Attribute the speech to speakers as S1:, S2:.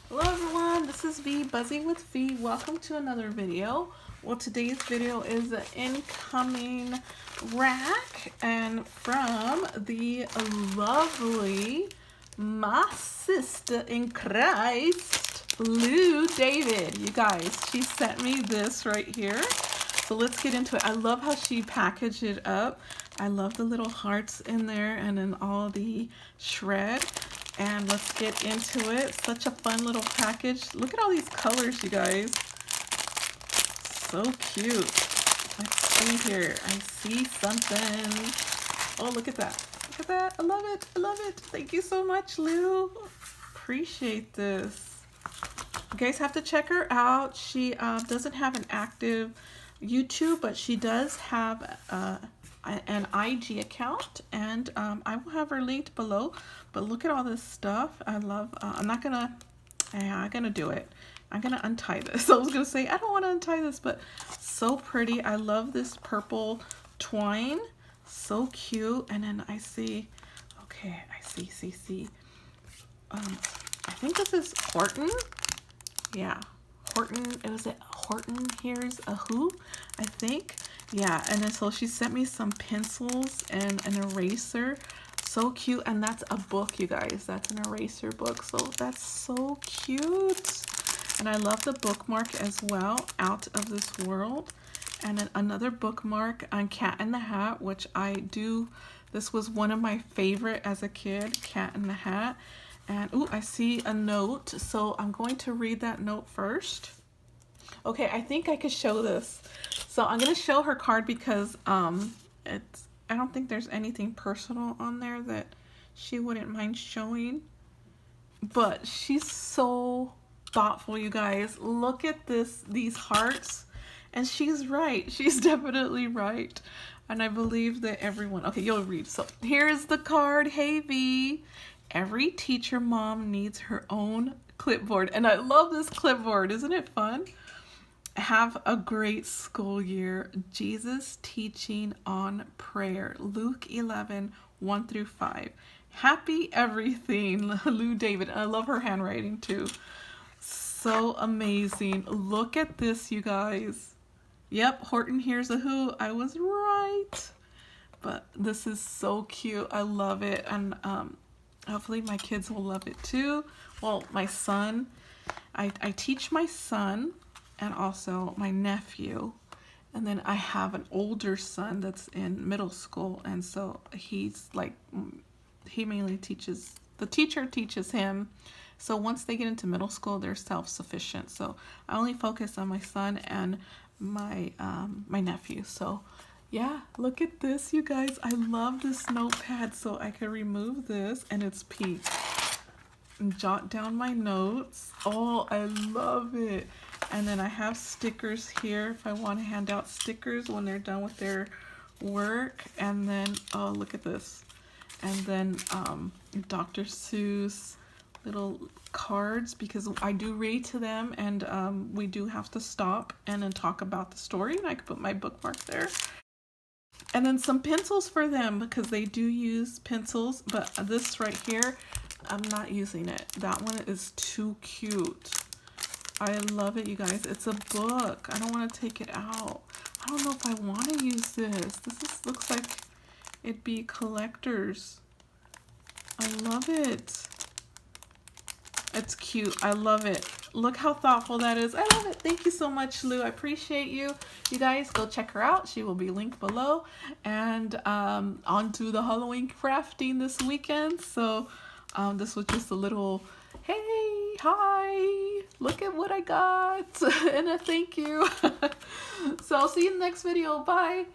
S1: Hello everyone, this is V, Buzzy with V. Welcome to another video. Well, today's video is an incoming rack and from the lovely, my sister in Christ, Lou David. You guys, she sent me this right here. So let's get into it. I love how she packaged it up. I love the little hearts in there and then all the shred. And let's get into it. Such a fun little package. Look at all these colors, you guys. So cute. Let's see here. I see something. Oh, look at that. Look at that. I love it. I love it. Thank you so much, Lou. Appreciate this. You guys have to check her out. She doesn't have an active YouTube, but she does have an IG account, and I will have her linked below. But look at all this stuff. I love, I'm gonna do it. I'm gonna untie this. I was gonna say, I don't wanna untie this, but so pretty. I love this purple twine. So cute. And then I see, okay, I see. I think this is Horton. Yeah, Horton, it was it Horton Hears a Who, I think. Yeah, and then so she sent me some pencils and an eraser. So cute. And that's a book, you guys. That's an eraser book. So that's so cute. And I love the bookmark as well, Out of This World. And then another bookmark on Cat in the Hat, which I do. This was one of my favorite as a kid, Cat in the Hat. And ooh, I see a note. So I'm going to read that note first. Okay, I think I could show this. So I'm gonna show her card because I don't think there's anything personal on there that she wouldn't mind showing. But she's so thoughtful, you guys. Look at these hearts. And she's right. She's definitely right. And I believe that everyone, okay, you'll read. So here's the card. Hey V, every teacher mom needs her own clipboard. And I love this clipboard. Isn't it fun? Have a great school year. Jesus teaching on prayer. Luke 11, 1 through 5. Happy everything, Lou David. I love her handwriting too. So amazing. Look at this, you guys. Yep, Horton Hears a Who. I was right. But this is so cute. I love it. And hopefully my kids will love it too. Well, my son. I teach my son and also my nephew. And then I have an older son that's in middle school. And so he's like, he mainly teaches, the teacher teaches him. So once they get into middle school, they're self-sufficient. So I only focus on my son and my nephew. So yeah, look at this, you guys. I love this notepad. So I could remove this and it's pink. And jot down my notes. Oh, I love it. And then I have stickers here if I want to hand out stickers when they're done with their work. And then, oh, look at this. And then Dr. Seuss little cards, because I do read to them, and we do have to stop and then talk about the story, and I could put my bookmark there. And then some pencils for them because they do use pencils, but this right here, I'm not using it. That one is too cute. I love it, you guys. It's a book. I don't want to take it out. I don't know if I want to use this. Looks like it'd be collector's. I love it. It's cute. I love it. Look how thoughtful that is. I love it. Thank you so much, Lou. I appreciate you. You guys go check her out. She will be linked below. And on to the Halloween crafting this weekend. So this was just a little, hey, hi, look at what I got. And a thank you. So I'll see you in the next video. Bye.